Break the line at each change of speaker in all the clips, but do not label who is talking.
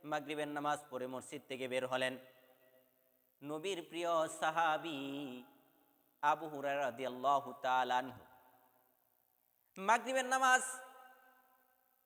মাগরিবের নামাজ পড়ে মসজিদ থেকে বের হলেন। নবীর প্রিয় সাহাবী আবু হুরায়রা রাদিয়াল্লাহু তাআলা আনহু মাগরিবের নামাজ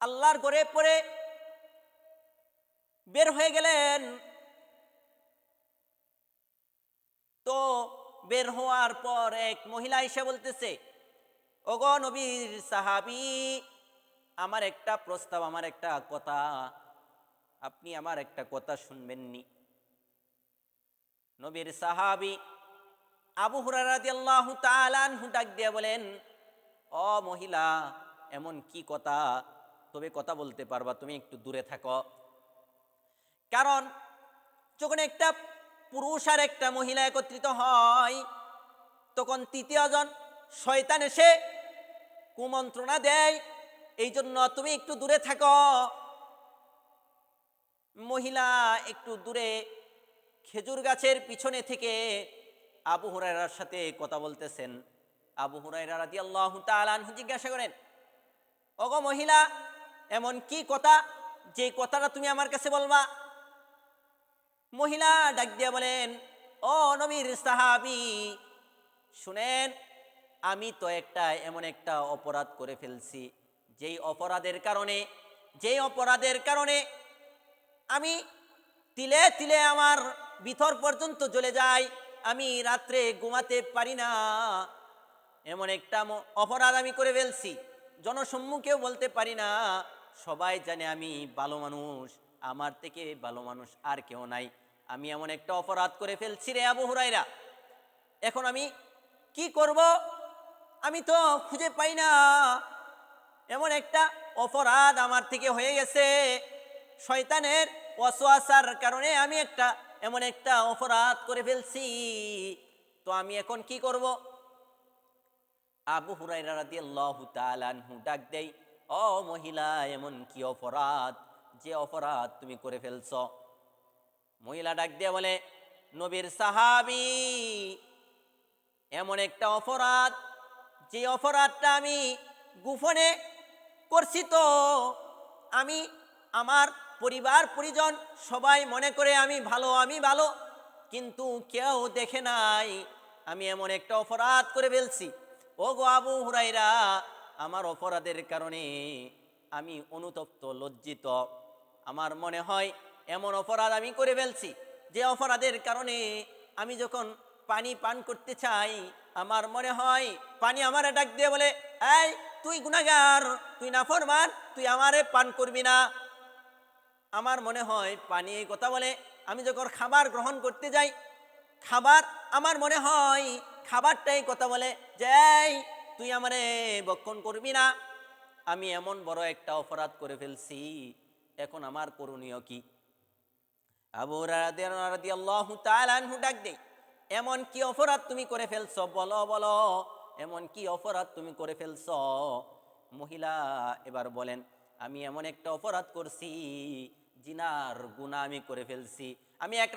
আল্লাহর ঘরে পড়ে বের হয়ে গেলেন। তো বের হওয়ার পর এক মহিলা এসে বলতেছে, ওগো নবীর সাহাবী, আমার একটা প্রস্তাব, আমার একটা কথা, আপনি আমার একটা কথা শুনবেননি? নবীর সাহাবী আবু হুরায়রা রাদিয়াল্লাহু তাআলা আনহু ডাক দিয়ে বলেন, ও মহিলা, এমন কি কথা? তবে কথা বলতে পারবা, তুমি একটু দূরে থাকো। কারণ যখন একটা পুরুষ আর একটা মহিলা একত্রিত হয়, তখন তৃতীয়জন শয়তান এসে কুমন্ত্রণা দেয়, এই জন্য তুমি একটু দূরে থাকো। মহিলা একটু দূরে খেজুর গাছের পিছনে থেকে আবু হুরায়রার সাথে কথা বলতেছেন। আবু হুরায়রা রাদিয়াল্লাহু তাআলা আনহু জিজ্ঞাসা করেন, ওগো মহিলা, এমন কি কথা যে কথাটা তুমি আমার কাছে বলবা? মহিলা ডাক দিয়া বলেন, ও নবীর সাহাবী, শুনেন, আমি তো এমন একটা অপরাধ করে ফেলছি, যেই অপরাধের কারণে আমি তিলে তিলে আমার ভিতর পর্যন্ত জ্বলে যায়, আমি রাত্রে ঘুমাতে পারি না। এমন একটা অপরাধ আমি করে ফেলছি, জনসম্মুখেও বলতে পারি না। সবাই জানে আমি ভালো মানুষ, আমার থেকে ভালো মানুষ আর কেউ নাই। আমি এমন একটা অপরাধ করে ফেলছি রে আবু হুরায়রা, এখন আমি কি করব? আমি তো খুঁজে পাই না। এমন একটা অপরাধ আমার থেকে হয়ে গেছে, শয়তানের ওয়াসওয়াসার কারণে আমি এমন একটা অপরাধ করে ফেলছি। তো আমি এখন কি করব? আবু হুরায়রা রাদিয়াল্লাহু তাআলা আনহু ডাক দেই, ও মহিলা, এমন কি অপরাধ যে অপরাধ তুমি করে ফেলছো? মহিলা ডাক দিয়ে বলে, নবীর সাহাবী, এমন একটা অপরাধ যে অপরাধটা আমি গোপনে করছি। তো আমি, আমার পরিবার পরিজন সবাই মনে করে আমি ভালো, কিন্তু কেউ দেখে নাই। আমি এমন একটা অপরাধ করে ফেলছি। ও গো আবু হুরায়রা, আমার অপরাধের কারণে আমি অনুতপ্ত, লজ্জিত। আমার মনে হয় এমন অপরাধ আমি করে ফেলছি যে অপরাধের কারণে আমি যখন পানি পান করতে চাই, আমার মনে হয় পানি আমারে ডাক দিয়ে বলে, এই তুই গুনাহগার, তুই নাফরমান, তুই আমারে পান করবি না। আমার মনে হয় পানি এই কথা বলে। আমি যখন খাবার গ্রহণ করতে যাই, আমার মনে হয় খাবারটাই কথা বলে যে এই তুই আমারে ভক্ষণ করবি না। আমি এমন বড় একটা অপরাধ করে ফেলছি, এখন আমার করণীয় কি? আবু হুরায়রা রাদিয়াল্লাহু তাআলা আনহু ডাক দেই, এমন কি অপরাধ তুমি করে ফেলছো? বলো বলো, এমন কি অপরাধ তুমি করে ফেলছো? মহিলা এবার বলেন, আমি এমন একটা অপরাধ করছি, জিনার গুনাহ আমি করে ফেলছি। আমি এক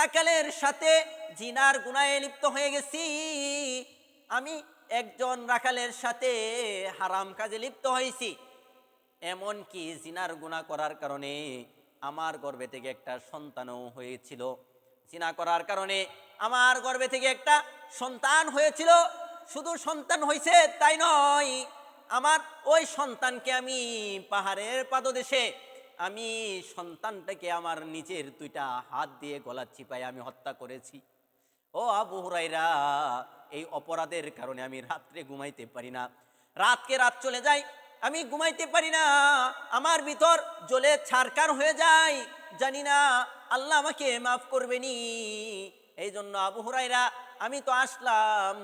রাকালের সাথে জিনার গুনাহে লিপ্ত হয়ে গেছি। আমি একজন রাখালের সাথে হারাম কাজে লিপ্ত হয়েছি। এমন কি জিনার গুনাহ করার কারণে আমার গর্ভে থেকে একটা সন্তানও হয়েছিল। জিনা করার কারণে আমার গর্ভে থেকে একটা সন্তান হয়েছিল। শুধু সন্তান হয়েছে তাই নয়, আমার ওই সন্তানকে আমি পাহাড়ের পাদদেশে আমি সন্তানটাকে আমার নিজের দুইটা হাত দিয়ে গলা চিপায় আমি হত্যা করেছি। ও আবু হুরায়রা, এই অপরাধের কারণে আমি রাত্রে ঘুমাইতে পারি না। রাতকে রাত চলে যায়, আমি ঘুমাইতে পারি না। আমার ভিতর জ্বলে ছারখার হয়ে যায়। জানি না আল্লাহ আমাকে মাফ করবেনি। এই জন্য আবু হুরায়রা, আমি তো আসলাম,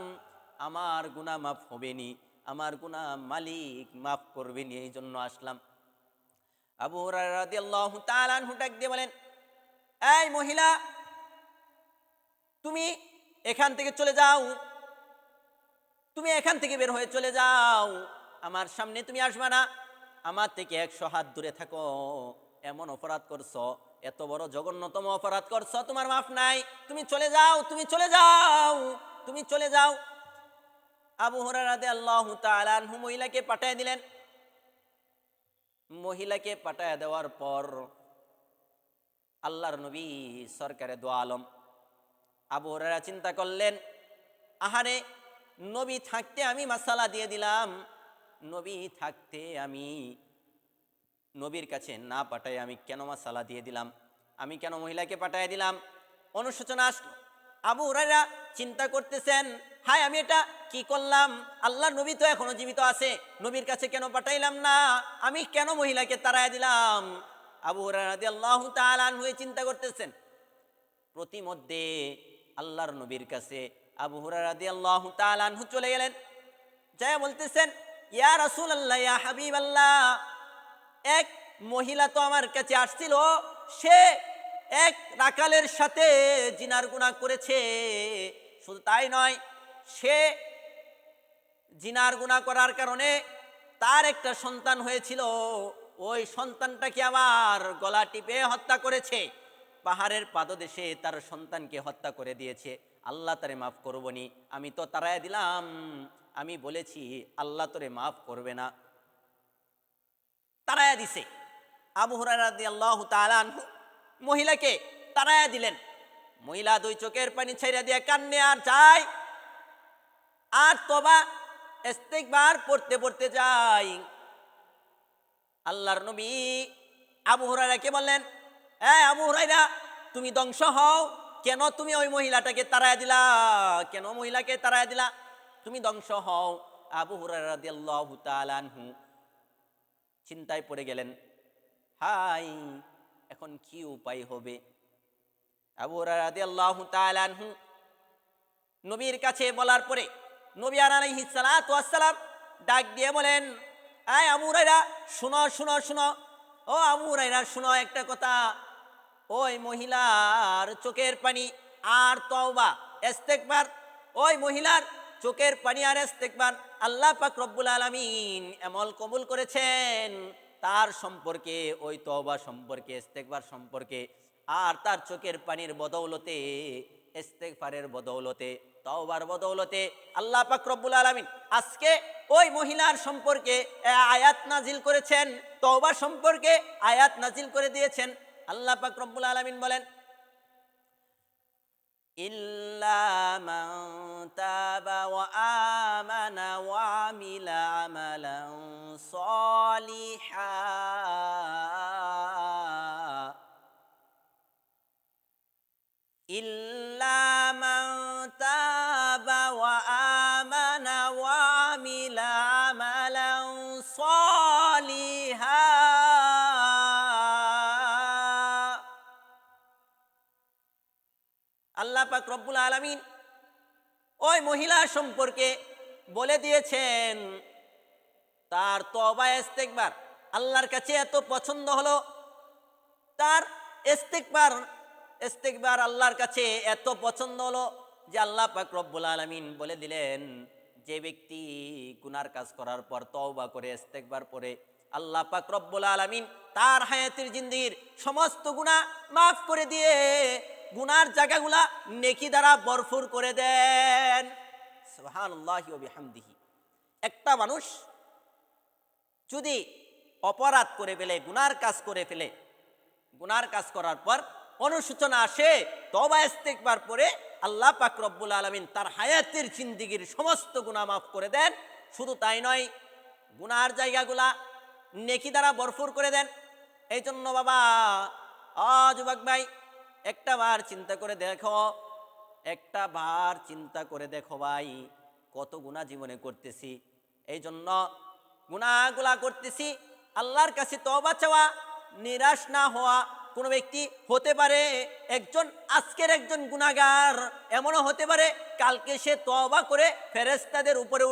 আমার গুনাহ মাফ হবেনি, আমার গুনাহ মালিক মাফ করবেনি, এই জন্য আসলাম। আবু হুরায়রা রাদিয়াল্লাহু তাআলা আনহু ডাক দিয়ে বলেন, এই মহিলা, তুমি এখান থেকে চলে যাও, তুমি এখান থেকে বের হয়ে চলে যাও, আমার সামনে তুমি আসবে না, আমার থেকে 100 হাত দূরে থাকো। এমন অপরাধ করছো, এত বড় জঘন্যতম অপরাধ করছো, তোমার মাফ নাই, তুমি চলে যাও, তুমি চলে যাও, তুমি চলে যাও। আবু হুরায়রা রাদিয়াল্লাহু তাআলা আনহু মহিলাকে পাঠিয়ে দিলেন। মহিলাকে পাঠায় দেওয়ার পর আল্লাহর নবী সরকারে দো আলম আবু হুরায়রা চিন্তা করলেন, আহারে, নবী থাকতে আমি মাসালা দিয়ে দিলাম, নবী থাকতে আমি নবীর কাছে না পাঠায় আমি কেন মাসালা দিয়ে দিলাম, আমি কেন মহিলাকে পাঠায় দিলাম। অনুশোচনা আসলো। আবু হুরায়রা চিন্তা করতেছেন, হায় আমি এটা কি করলাম, আল্লাহর নবী তো এখনো জীবিত আছে, নবীর কাছে কেন পাঠাইলাম না, আমি কেন মহিলাকে তাড়ায় দিলাম। আবু হুরায়রা রাদিয়াল্লাহু তাআলা আনহু চিন্তা করতেছেন। প্রতিমধ্যে আল্লাহর নবীর কাছে আবু হুরায়রা রাদিয়াল্লাহু তাআলা আনহু চলে গেলেন, যায় বলতেছেন, ইয়া রাসূলুল্লাহ, ইয়া হাবিবাল্লাহ, এক মহিলা তো আমার কাছে আসছিল, সে এক রাখালের সাথে জিনার গুনাহ করেছে, শুধু তাই নয়, সে জিনার গুনাহ করার কারণে তার একটা সন্তান হয়েছিল, ওই সন্তানটাকে আমার গলা টিপে হত্যা করেছে, পাহাড়ের পাদদেশে তার সন্তানকে হত্যা করে দিয়েছে, আল্লাহ তারে মাফ করবনি, আমি তো তাড়ায় দিলাম, আমি বলেছি আল্লাহ তোরে মাফ করবে না, তাড়ায়া দিছে। আবু হুরায়রা রাদিয়াল্লাহু তাআলা আনহু মহিলাকে তাড়ায়া দিলেন। মহিলা দুই চোখের পানি ছেড়ে দিয়ে কান্নে আর যায়, আর তওবা ইস্তিগফার পড়তে পড়তে যায়। আল্লাহর নবী আবু হুরায়রাকে বললেন, আবু হুরায়রা, তুমি ধ্বংস হও, কেন তুমি ওই মহিলাটাকে তাড়ায়া দিলা, কেন মহিলাকে তাড়ায়া দিলা, তুমি ধ্বংস হও। আবু হুরায়রা রাদিয়াল্লাহু তাআলা আনহু চিন্তায় পড়ে গেলেন, হাই, এখন কি উপায় হবে। আবু হুরায়রা রাদিয়াল্লাহু তাআলা আনহু নবীর কাছে বলার পরে নবী আলাইহিস সালাতু ওয়াস সালাম ডাক দিয়ে বলেন, আবু হুরায়রা, শুনো শুনো শুনো, ও আবু হুরায়রা শুনো একটা কথা, ওই মহিলার চোখের পানি আর তওবা ইস্তিগফার, ওই মহিলার চোখের পানি আর ইস্তিগফার আল্লাহ পাক রব্বুল আলামিন আমল কবুল করেছেন, তার সম্পর্কে, ওই তওবা সম্পর্কে, ইস্তিগফার সম্পর্কে, আর তার চোখের পানির বদৌলতে, ইস্তিগফারের বদৌলতে, তওবার বদৌলতে আল্লাহ পাক রব্বুল আলামিন আজকে ওই মহিলার সম্পর্কে আয়াত নাজিল করেছেন, তওবা সম্পর্কে আয়াত নাজিল করে দিয়েছেন। আল্লাহ পাক রব্বুল আলামিন বলেন, ইল্লা মান তাবা ওয়া আমানা ওয়া আমিলা আমালান সলিহা, ইল্লা মান তাবা ওয়া আমানা ওয়া আমিলা আমালান সলিহা। আল্লাহ পাক রব্বুল আলামিন ওই মহিলা সম্পর্কে বলে দিয়েছেন, তার তওবা ইস্তিগফার আল্লাহর কাছে এত পছন্দ হলো, তার ইস্তিগফার আল্লাহর কাছে এত পছন্দ হলো যে আল্লাহ পাক রব্বুল আলামিন বলে দিলেন, যে ব্যক্তি গুনার কাজ করার পর তওবা করে ইস্তিগফার পড়ে, আল্লাহ পাক রব্বুল আলামিন তার হায়াতের জিন্দেগীর সমস্ত গুনাহ মাফ করে দিয়ে গুনার জায়গাগুলা নেকি দ্বারা ভরপুর করে দেন। সুবহানাল্লাহি ওয়া বিহামদিহি। একটা মানুষ যদি অপরাধ করে ফেলে, গুনার কাজ করে ফেলে, গুনার কাজ করার পর অনুশোচনা আসে, তওবা ইস্তিগফার পরে আল্লাহ পাক রব্বুল আলামিন তার হায়াতের জিন্দেগীর সমস্ত গুনাহ মাফ করে দেন। শুধু তাই নয়, গুনার জায়গাগুলা নেকি দ্বারা ভরপুর করে দেন। এই জন্য বাবা, যুবক ভাই, একটা বার চিন্তা করে দেখো ভাই, কত গুনাহ জীবনে করতেছি। এই জন্য গুনাহগুলা করতেছি, আল্লাহর কাছে তওবা চাওয়া, নিরাশ না হওয়া। কোন ব্যক্তি হতে পারে আজকের একজন গুনাহগার, এমনও হতে পারে কালকে সে তওবা করে ফেরেশতাদের উপরে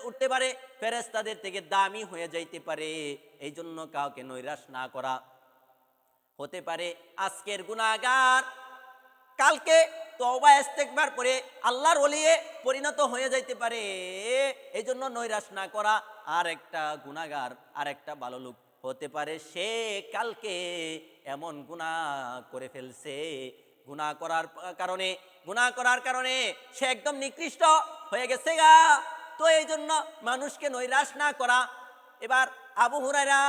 উঠতে পারে, ফেরেশতাদের থেকে দামি হয়ে যাইতে পারে। এই জন্য কাউকে নৈরাশ না করা। হতে পারে আজকের গুনাহগার কালকে তওবা ইস্তিগফার করে আল্লাহর ওলিয়ে পরিণত হয়ে যাইতে পারে। এই জন্য নৈরাশ না করা। আর একটা গুনাহগার, আর একটা ভালো লোক হতে পারে সে কালকে এমন গুনাহ করে ফেলছে, গুনাহ করার কারণে সে একদম নিকৃষ্ট হয়ে গেছে গা। তো এই জন্য মানুষকে নৈরাশ না করা। এবার আবু হুরায়রা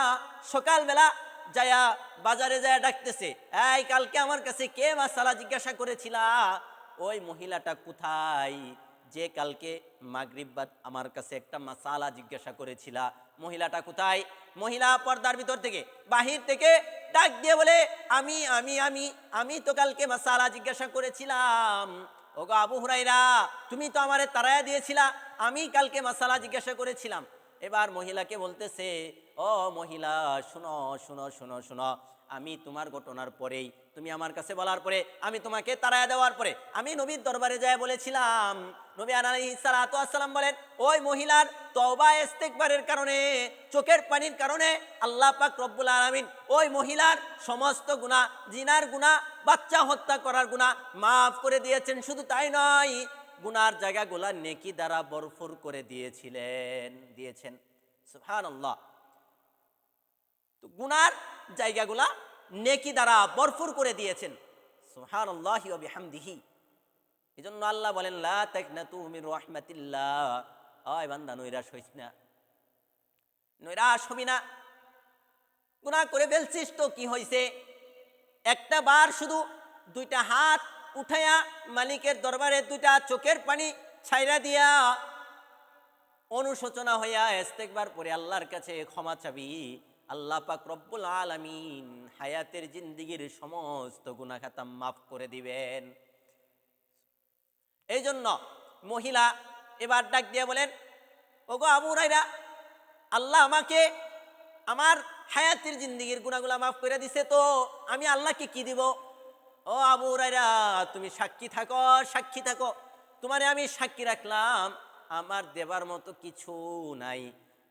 সকালবেলা যায়া বাজারে যায়া ডাকতেছে, এই কালকে আমার কাছে কে মাসালা জিজ্ঞাসা করেছিলা? ওই মহিলাটা কোথায় যে কালকে মাগরিব বাদ আমার কাছে একটা মাসালা জিজ্ঞাসা করেছিলা? মহিলাটা কোথায়? মহিলা পর্দার ভিতর থেকে বাহির থেকে ডাক দিয়ে বলে, আমি আমি আমি আমি তো কালকে মাসালা জিজ্ঞাসা করেছিলাম। ওগো আবু হুরায়রা, তুমি তো আমারে তাড়ায়া দিয়েছিলা, আমি কালকে মাসালা জিজ্ঞাসা করেছিলাম। এবার মহিলাকে বলতেছে, ও মহিলা, শুনো শুনো শুনো শুনো, আমি তোমার ঘটনার পরেই, তুমি আমার কাছে বলার পরে, আমি তোমাকে তাড়ায়া দেওয়ার পরে আমি নবীর দরবারে যায় বলেছিলাম। নবী আলাইহিস সালাতু ওয়াস সালাম বলেন, ওই মহিলার তওবা ইস্তেগফারের কারণে, চোখের পানির কারণে আল্লাহ পাক রব্বুল আলামিন ওই মহিলার সমস্ত গুনাহ, জিনার গুনাহ, বাচ্চা হত্যা করার গুনাহ মাফ করে দিয়েছেন। শুধু তাই নয়, গুনার জায়গাগুলা নেকি দ্বারা ভরপুর করে দিয়েছেন। সুবহানাল্লাহ। তো গুনার জায়গাগুলা নেকি দ্বারা ভরপুর করে দিয়েছেন। সুবহানাল্লাহি ওয়া বিহামদিহি। এজন্য আল্লাহ বলেন, লা তাকনাতু মির রাহমাতিল্লাহ, আয় বান্দা নৈরাশ হইস না, নৈরাশ হবি না। গুনাহ করে ফেলছিস তো কি হইছে? একটা বার শুধু দুইটা হাত উঠাইয়া মালিকের দরবারে দুইটা চোখের পানি ছাইরা দিয়া অনুশোচনা হইয়া ইস্তেগফার পরে আল্লাহর কাছে ক্ষমা চাবি, আল্লাহ পাক রব্বুল আলামিন হায়াতের জিন্দেগির সমস্ত গুনাহ খাতা মাফ করে দিবেন। এই জন্য মহিলা এবার ডাক দিয়ে বলেন, ওগো আবু হুরায়রা, আল্লাহ আমাকে আমার হায়াতের জিন্দেগির গুনাহগুলা মাফ করে দিছে, তো আমি আল্লাহকে কি দিব? ও আবু হুরায়রা, তুমি সাক্ষী থাকো, সাক্ষী থাকো। তোমারে আমি সাক্ষী রাখলাম, আমার দেবার মতো কিছু নাই,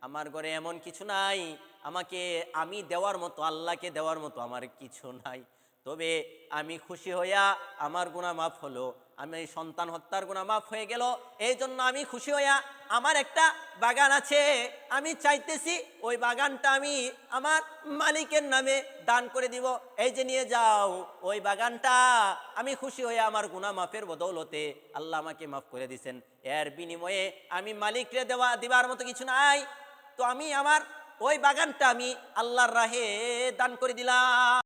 আমার ঘরে এমন কিছু নাই আমাকে আমি দেওয়ার মতো, আল্লাহকে দেওয়ার মতো আমার কিছু নাই। তবে আমি খুশি হইয়া, আমার গুনাহ মাফ হলো, আমি সন্তান হত্যার গুনাহ মাফ হয়ে গেল, এই জন্য আমি খুশি হইয়া আমার একটা বাগান আছে, আমি চাইতেছি ওই বাগানটা আমি আমার মালিকের নামে দান করে দিব। এই যে নিয়ে যাও ওই বাগানটা, আমি খুশি হয়ে আমার গুনাহ মাফের বদৌলতে আল্লাহ আমাকে মাফ করে দিছেন, এর বিনিময়ে আমি মালিকরে দিবার মতো কিছু নাই, তো আমি আমার ওই বাগানটা আমি আল্লাহর রাহে দান করে দিলাম।